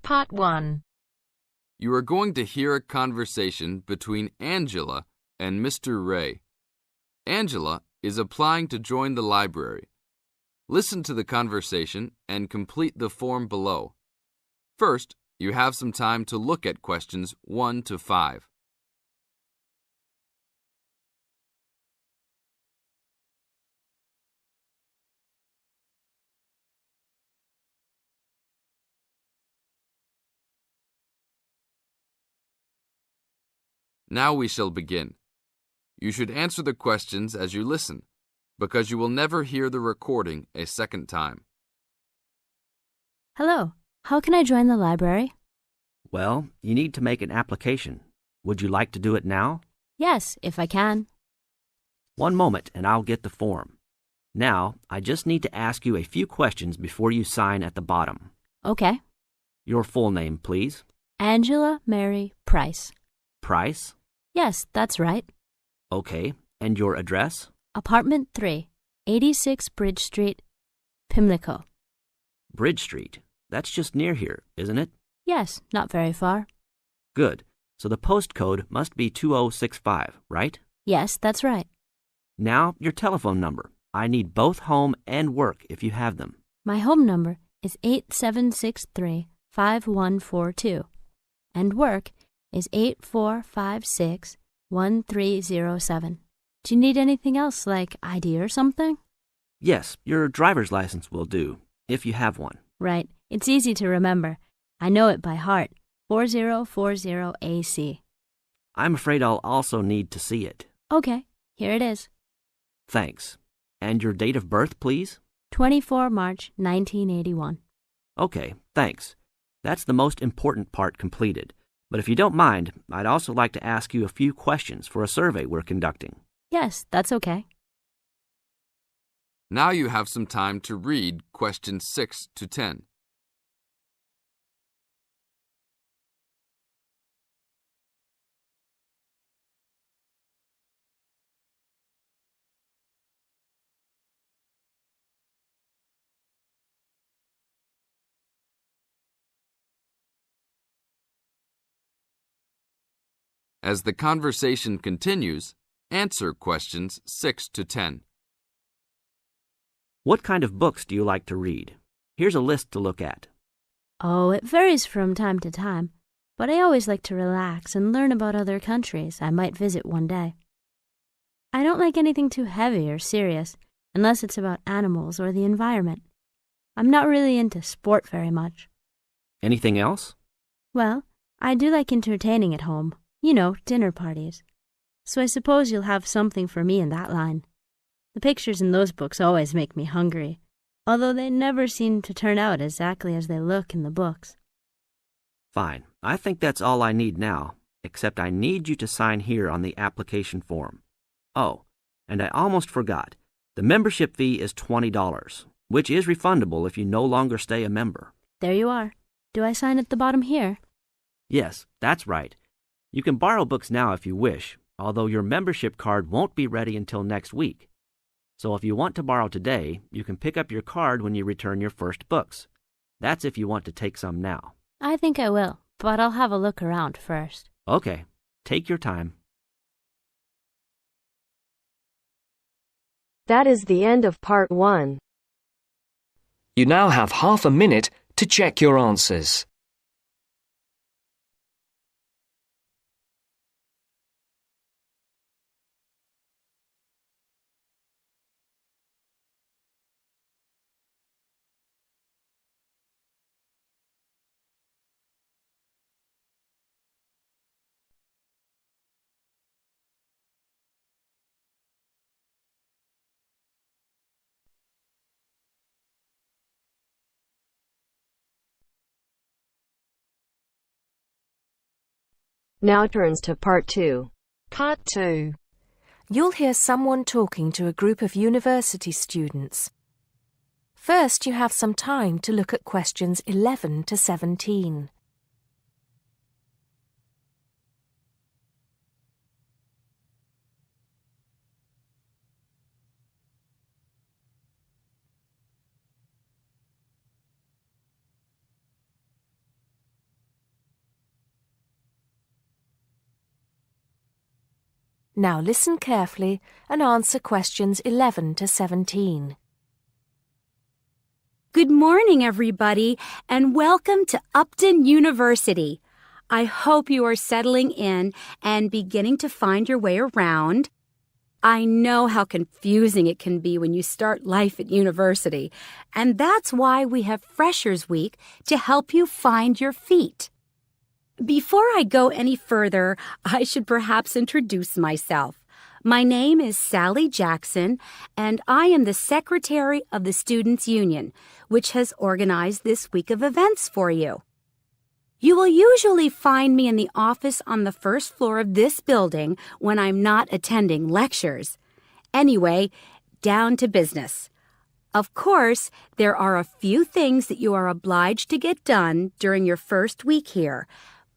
Part 1. You are going to hear a conversation between Angela and Mr. Ray. Angela is applying to join the library. Listen to the conversation and complete the form below. First, you have some time to look at questions 1 to 5. Now we shall begin. You should answer the questions as you listen, because you will never hear the recording a second time. Hello, how can I join the library? Well, you need to make an application. Would you like to do it now? Yes, if I can. One moment and I'll get the form. Now, I just need to ask you a few questions before you sign at the bottom. Okay. Your full name, please. Angela Mary Price. Price? Yes, that's right. Okay. And your address? Apartment 3, 86 Bridge Street, Pimlico. Bridge Street. That's just near here, isn't it? Yes, not very far. Good. So the postcode must be 2065, right? Yes, that's right. Now, your telephone number. I need both home and work if you have them. My home number is 8763-5142, and work is 8456-1307. Do you need anything else, like ID or something? Yes, your driver's license will do, if you have one. Right. It's easy to remember. I know it by heart. 4040AC. I'm afraid I'll also need to see it. Okay, here it is. Thanks. And your date of birth, please? 24 March 1981. Okay, thanks. That's the most important part completed. But if you don't mind, I'd also like to ask you a few questions for a survey we're conducting. Yes, that's okay. Now you have some time to read questions 6 to 10. As the conversation continues, answer questions 6 to 10. What kind of books do you like to read? Here's a list to look at. Oh, it varies from time to time, but I always like to relax and learn about other countries I might visit one day. I don't like anything too heavy or serious, unless it's about animals or the environment. I'm not really into sport very much. Anything else? Well, I do like entertaining at home. You know, dinner parties. So I suppose you'll have something for me in that line. The pictures in those books always make me hungry, although they never seem to turn out exactly as they look in the books. Fine. I think that's all I need now, except I need you to sign here on the application form. Oh, and I almost forgot. The membership fee is $20, which is refundable if you no longer stay a member. There you are. Do I sign at the bottom here? Yes, that's right. You can borrow books now if you wish, although your membership card won't be ready until next week. So if you want to borrow today, you can pick up your card when you return your first books. That's if you want to take some now. I think I will, but I'll have a look around first. Okay, take your time. That is the end of Part 1. You now have half a minute to check your answers. Now turns to Part 2. Part 2. You'll hear someone talking to a group of university students. First, you have some time to look at questions 11 to 17. Now listen carefully and answer questions 11 to 17. Good morning, everybody, and welcome to Upton University. I hope you are settling in and beginning to find your way around. I know how confusing it can be when you start life at university, and that's why we have Freshers Week to help you find your feet. Before I go any further, I should perhaps introduce myself. My name is Sally Jackson, and I am the Secretary of the Students' Union, which has organized this week of events for you. You will usually find me in the office on the first floor of this building when I'm not attending lectures. Anyway, down to business. Of course, there are a few things that you are obliged to get done during your first week here.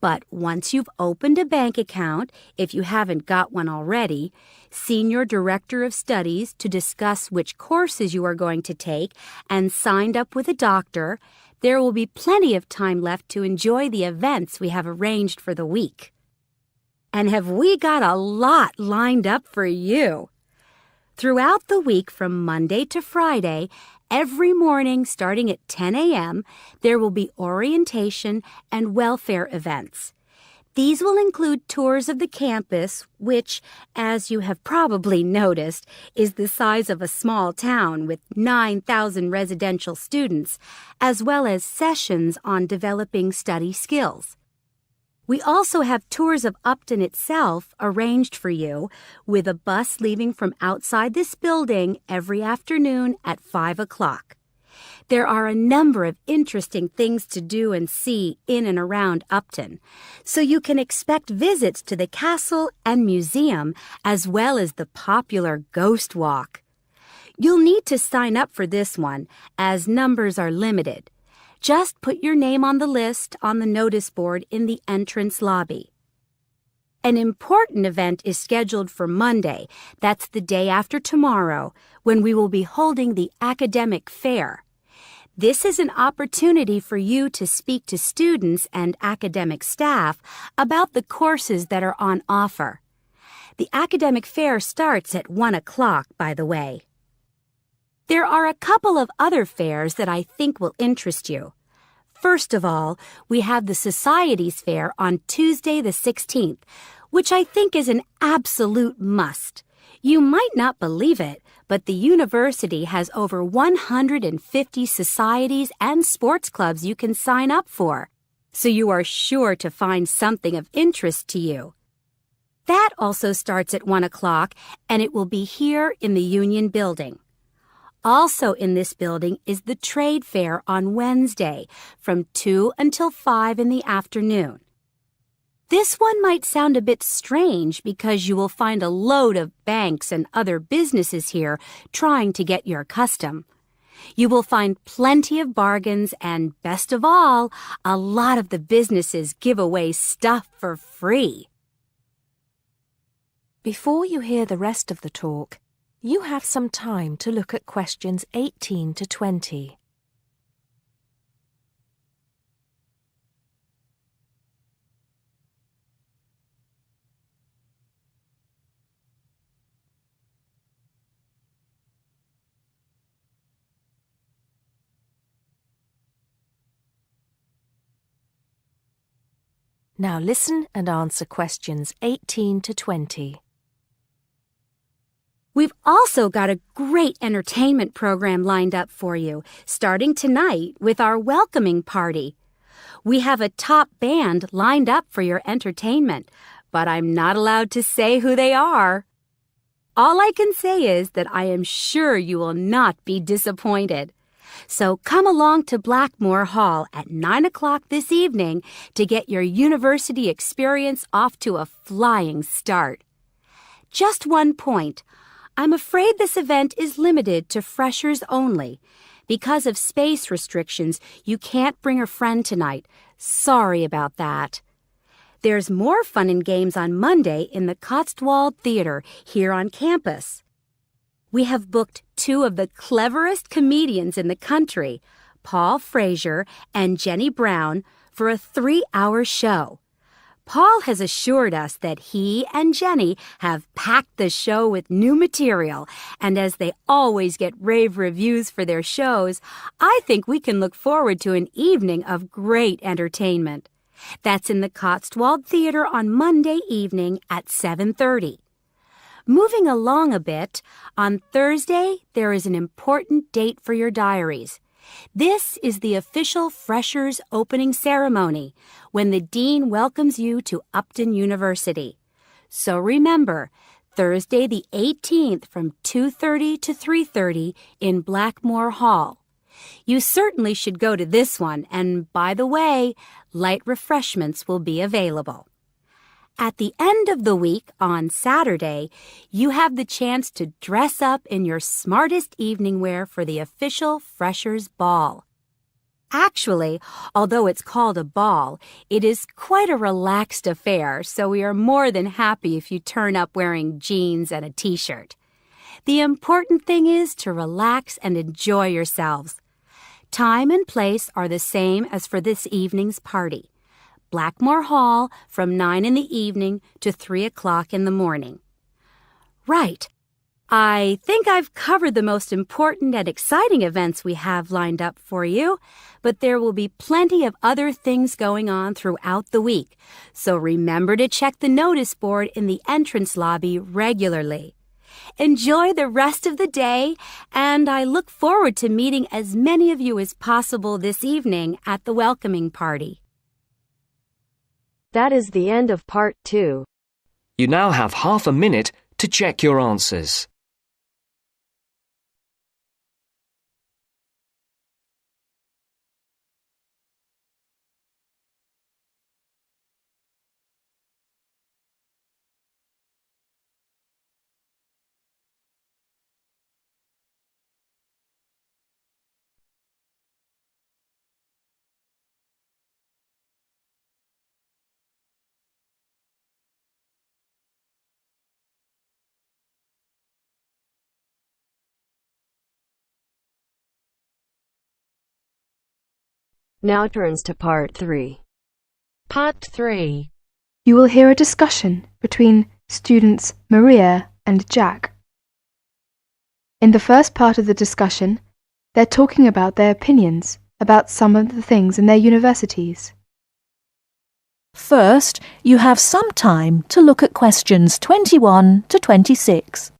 But once you've opened a bank account, if you haven't got one already, seen your director of studies to discuss which courses you are going to take, and signed up with a doctor, there will be plenty of time left to enjoy the events we have arranged for the week. And have we got a lot lined up for you? Throughout the week from Monday to Friday, every morning starting at 10 a.m., there will be orientation and welfare events. These will include tours of the campus, which, as you have probably noticed, is the size of a small town with 9,000 residential students, as well as sessions on developing study skills. We also have tours of Upton itself arranged for you, with a bus leaving from outside this building every afternoon at 5 o'clock. There are a number of interesting things to do and see in and around Upton, so you can expect visits to the castle and museum as well as the popular Ghost Walk. You'll need to sign up for this one, as numbers are limited. Just put your name on the list on the notice board in the entrance lobby. An important event is scheduled for Monday, that's the day after tomorrow, when we will be holding the academic fair. This is an opportunity for you to speak to students and academic staff about the courses that are on offer. The academic fair starts at 1 o'clock, by the way. There are a couple of other fairs that I think will interest you. First of all, we have the Societies Fair on Tuesday the 16th, which I think is an absolute must. You might not believe it, but the university has over 150 societies and sports clubs you can sign up for, so you are sure to find something of interest to you. That also starts at 1 o'clock, and it will be here in the Union Building. Also in this building is the Trade Fair on Wednesday from 2 until 5 in the afternoon. This one might sound a bit strange because you will find a load of banks and other businesses here trying to get your custom. You will find plenty of bargains and, best of all, a lot of the businesses give away stuff for free. Before you hear the rest of the talk, you have some time to look at questions 18 to 20. Now listen and answer questions 18 to 20. We've also got a great entertainment program lined up for you, starting tonight with our welcoming party. We have a top band lined up for your entertainment, but I'm not allowed to say who they are. All I can say is that I am sure you will not be disappointed. So come along to Blackmore Hall at 9 o'clock this evening to get your university experience off to a flying start. Just one point. I'm afraid this event is limited to freshers only. Because of space restrictions, you can't bring a friend tonight. Sorry about that. There's more fun and games on Monday in the Cotswold Theater here on campus. We have booked two of the cleverest comedians in the country, Paul Frazier and Jenny Brown, for a 3-hour show. Paul has assured us that he and Jenny have packed the show with new material, and as they always get rave reviews for their shows, I think we can look forward to an evening of great entertainment. That's in the Cotswold Theater on Monday evening at 7:30. Moving along a bit, on Thursday there is an important date for your diaries. This is the official Freshers opening ceremony, when the Dean welcomes you to Upton University. So remember, Thursday the 18th from 2:30 to 3:30 in Blackmore Hall. You certainly should go to this one, and by the way, light refreshments will be available. At the end of the week, on Saturday, you have the chance to dress up in your smartest evening wear for the official Freshers' Ball. Actually, although it's called a ball, it is quite a relaxed affair, so we are more than happy if you turn up wearing jeans and a t-shirt. The important thing is to relax and enjoy yourselves. Time and place are the same as for this evening's party. Blackmore Hall from 9 in the evening to 3 o'clock in the morning. Right. I think I've covered the most important and exciting events we have lined up for you, but there will be plenty of other things going on throughout the week, so remember to check the notice board in the entrance lobby regularly. Enjoy the rest of the day, and I look forward to meeting as many of you as possible this evening at the welcoming party. That is the end of part 2. You now have half a minute to check your answers. Now turns to part 3. Part 3. You will hear a discussion between students Maria and Jack. In the first part of the discussion, they're talking about their opinions about some of the things in their universities. First, you have some time to look at questions 21 to 26.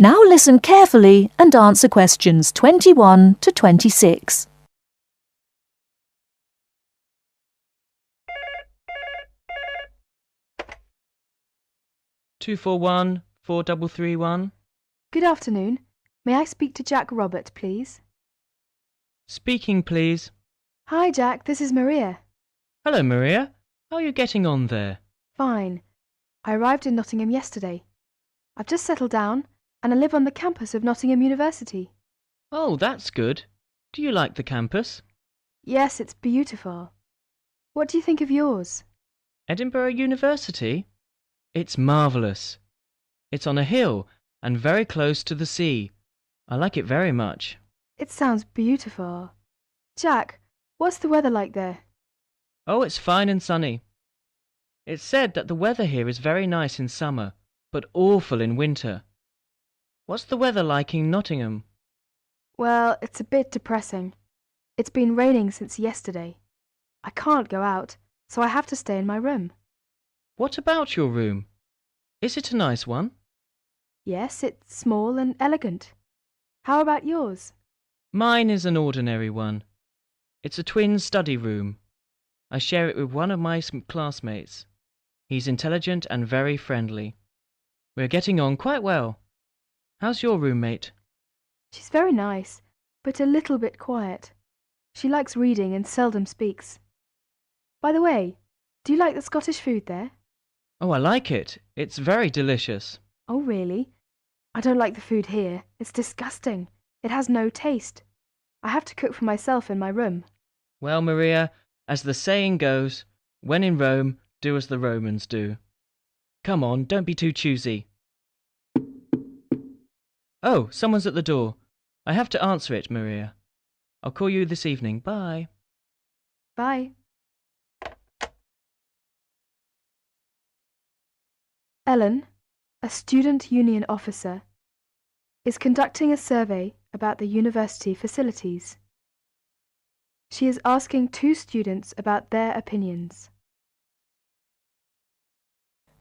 Now listen carefully and answer questions 21 to 26. Two four one 4331. Good afternoon. May I speak to Jack Robert, please? Speaking, please. Hi, Jack. This is Maria. Hello, Maria. How are you getting on there? Fine. I arrived in Nottingham yesterday. I've just settled down, and I live on the campus of Nottingham University. Oh, that's good. Do you like the campus? Yes, it's beautiful. What do you think of yours? Edinburgh University? It's marvellous. It's on a hill and very close to the sea. I like it very much. It sounds beautiful. Jack, what's the weather like there? Oh, it's fine and sunny. It's said that the weather here is very nice in summer, but awful in winter. What's the weather like in Nottingham? Well, it's a bit depressing. It's been raining since yesterday. I can't go out, so I have to stay in my room. What about your room? Is it a nice one? Yes, it's small and elegant. How about yours? Mine is an ordinary one. It's a twin study room. I share it with one of my classmates. He's intelligent and very friendly. We're getting on quite well. How's your roommate? She's very nice, but a little bit quiet. She likes reading and seldom speaks. By the way, do you like the Scottish food there? Oh, I like it. It's very delicious. Oh, really? I don't like the food here. It's disgusting. It has no taste. I have to cook for myself in my room. Well, Maria, as the saying goes, when in Rome, do as the Romans do. Come on, don't be too choosy. Oh, someone's at the door. I have to answer it, Maria. I'll call you this evening. Bye. Bye. Ellen, a student union officer, is conducting a survey about the university facilities. She is asking 2 students about their opinions.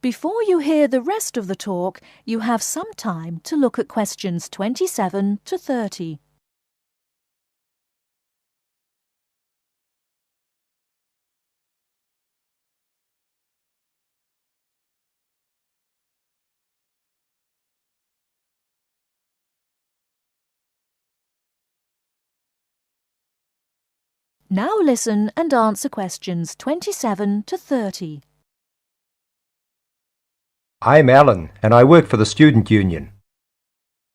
Before you hear the rest of the talk, you have some time to look at questions 27 to 30. Now listen and answer questions 27 to 30. I'm Alan, and I work for the Student Union.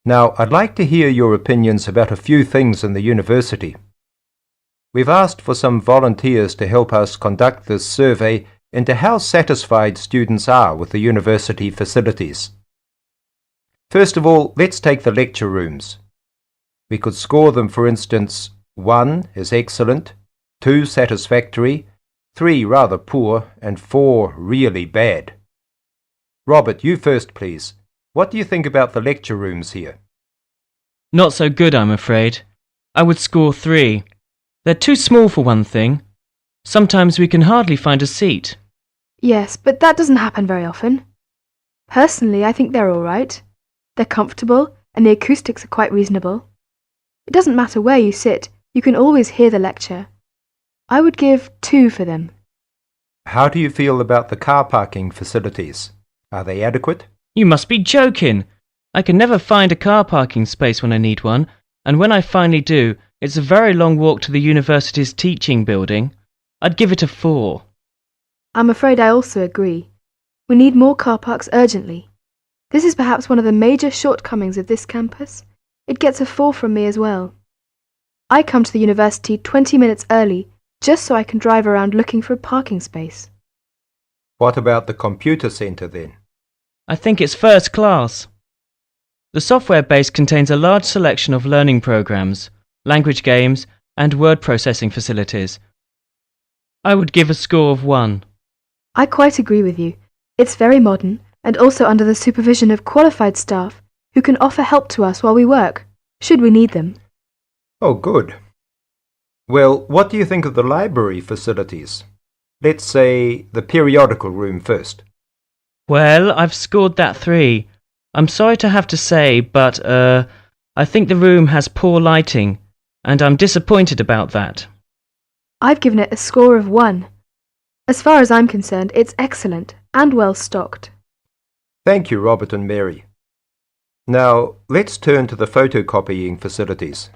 Now, I'd like to hear your opinions about a few things in the university. We've asked for some volunteers to help us conduct this survey into how satisfied students are with the university facilities. First of all, let's take the lecture rooms. We could score them, for instance, 1 is excellent, 2 satisfactory, 3 rather poor, and 4 really bad. Robert, you first, please. What do you think about the lecture rooms here? Not so good, I'm afraid. I would score 3. They're too small for one thing. Sometimes we can hardly find a seat. Yes, but that doesn't happen very often. Personally, I think they're all right. They're comfortable, and the acoustics are quite reasonable. It doesn't matter where you sit, you can always hear the lecture. I would give 2 for them. How do you feel about the car parking facilities? Are they adequate? You must be joking. I can never find a car parking space when I need one, and when I finally do, it's a very long walk to the university's teaching building. I'd give it a 4. I'm afraid I also agree. We need more car parks urgently. This is perhaps one of the major shortcomings of this campus. It gets a 4 from me as well. I come to the university 20 minutes early just so I can drive around looking for a parking space. What about the computer centre then? I think it's first class. The software base contains a large selection of learning programs, language games, and word processing facilities. I would give a score of 1. I quite agree with you. It's very modern and also under the supervision of qualified staff who can offer help to us while we work, should we need them. Oh, good. Well, what do you think of the library facilities? Let's say the periodical room first. Well, I've scored that 3. I'm sorry to have to say, but, I think the room has poor lighting, and I'm disappointed about that. I've given it a score of 1. As far as I'm concerned, it's excellent and well stocked. Thank you, Robert and Mary. Now, let's turn to the photocopying facilities.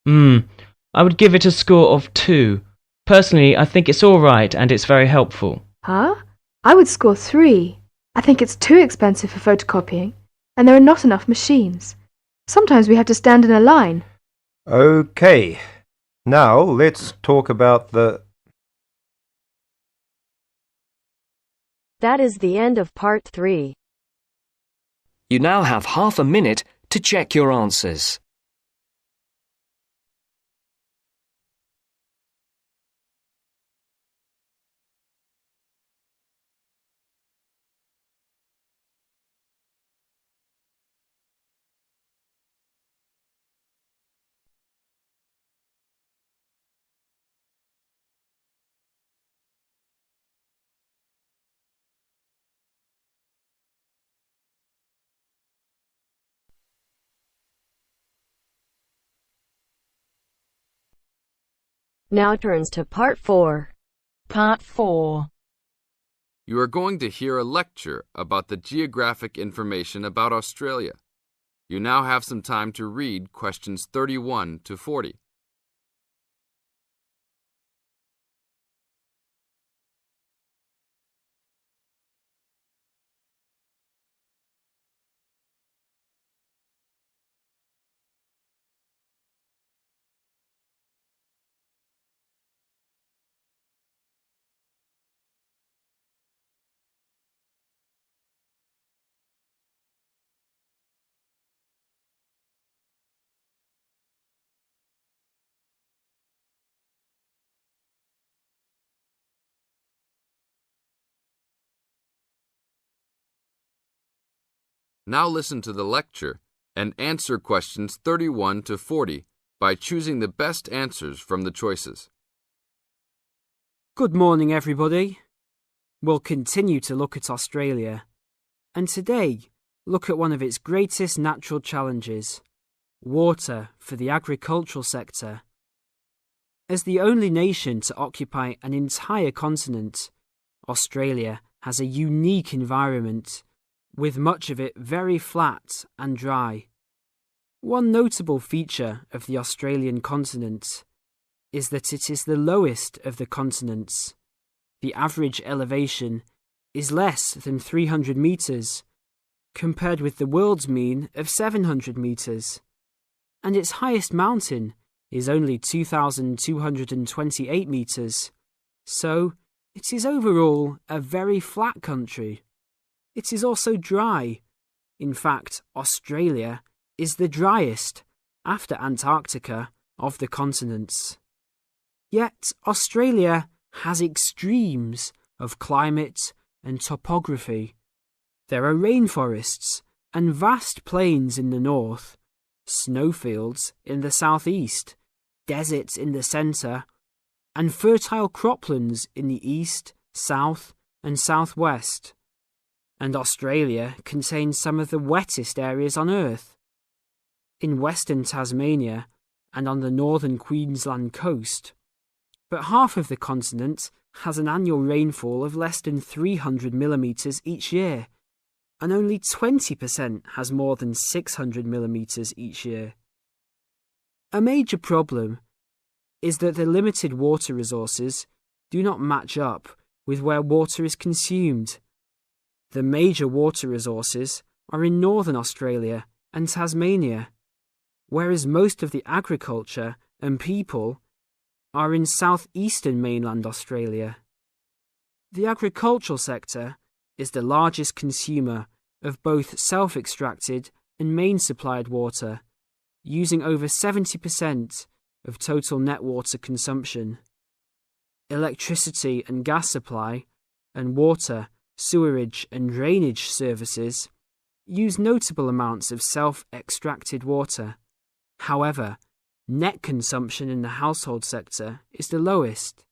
I would give it a score of 2. Personally, I think it's all right and it's very helpful. Huh? I would score 3. I think it's too expensive for photocopying, and there are not enough machines. Sometimes we have to stand in a line. Okay. Now, let's talk about the... That is the end of part 3. You now have half a minute to check your answers. Now turns to part 4. Part 4. You are going to hear a lecture about the geographic information about Australia. You now have some time to read questions 31 to 40. Now listen to the lecture and answer questions 31 to 40 by choosing the best answers from the choices. Good morning, everybody. We'll continue to look at Australia, and today look at one of its greatest natural challenges, water for the agricultural sector. As the only nation to occupy an entire continent, Australia has a unique environment, with much of it very flat and dry. One notable feature of the Australian continent is that it is the lowest of the continents. The average elevation is less than 300 metres, compared with the world's mean of 700 metres, and its highest mountain is only 2,228 metres, so it is overall a very flat country. It is also dry. In fact, Australia is the driest, after Antarctica, of the continents. Yet Australia has extremes of climate and topography. There are rainforests and vast plains in the north, snowfields in the southeast, deserts in the centre, and fertile croplands in the east, south, and southwest. And Australia contains some of the wettest areas on Earth. In western Tasmania and on the northern Queensland coast, but half of the continent has an annual rainfall of less than 300 millimetres each year, and only 20% has more than 600 millimetres each year. A major problem is that the limited water resources do not match up with where water is consumed. The major water resources are in northern Australia and Tasmania, whereas most of the agriculture and people are in southeastern mainland Australia. The agricultural sector is the largest consumer of both self-extracted and main-supplied water, using over 70% of total net water consumption. Electricity and gas supply, and water, sewerage and drainage services use notable amounts of self-extracted water. However, net consumption in the household sector is the lowest,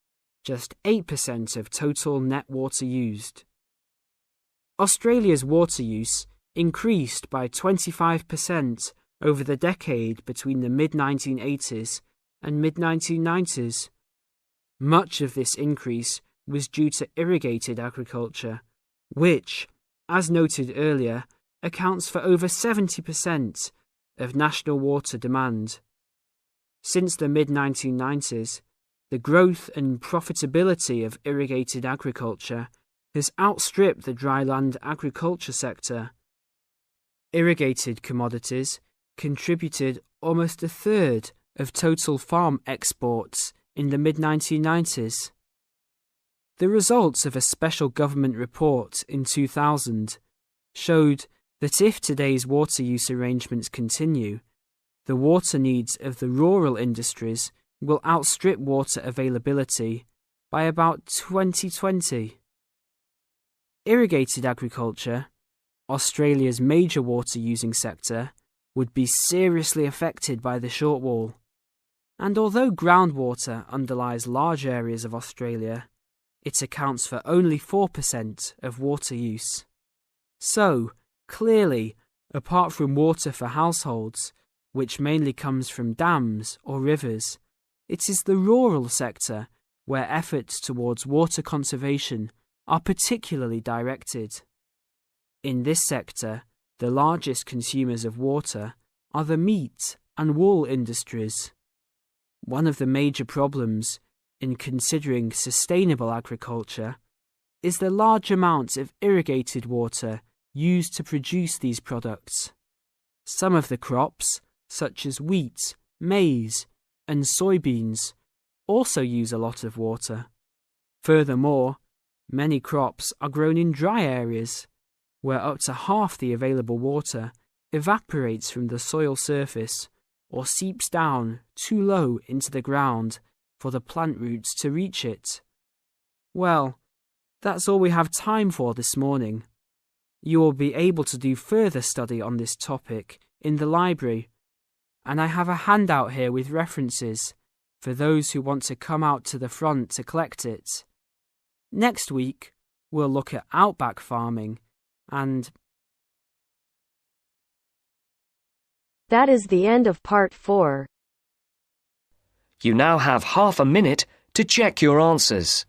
just 8% of total net water used. Australia's water use increased by 25% over the decade between the mid-1980s and mid-1990s. Much of this increase was due to irrigated agriculture, which, as noted earlier, accounts for over 70% of national water demand. Since the mid-1990s, the growth and profitability of irrigated agriculture has outstripped the dryland agriculture sector. Irrigated commodities contributed almost a third of total farm exports in the mid-1990s. The results of a special government report in 2000 showed that if today's water use arrangements continue, the water needs of the rural industries will outstrip water availability by about 2020. Irrigated agriculture, Australia's major water-using sector, would be seriously affected by the shortfall. And although groundwater underlies large areas of Australia, it accounts for only 4% of water use. So, clearly, apart from water for households, which mainly comes from dams or rivers, it is the rural sector where efforts towards water conservation are particularly directed. In this sector, the largest consumers of water are the meat and wool industries. One of the major problems in considering sustainable agriculture is the large amounts of irrigated water used to produce these products. Some of the crops, such as wheat, maize, and soybeans, also use a lot of water. Furthermore, many crops are grown in dry areas, where up to half the available water evaporates from the soil surface or seeps down too low into the ground for the plant roots to reach it. Well, that's all we have time for this morning. You will be able to do further study on this topic in the library, and I have a handout here with references for those who want to come out to the front to collect it. Next week, we'll look at outback farming and... That is the end of part 4. You now have half a minute to check your answers.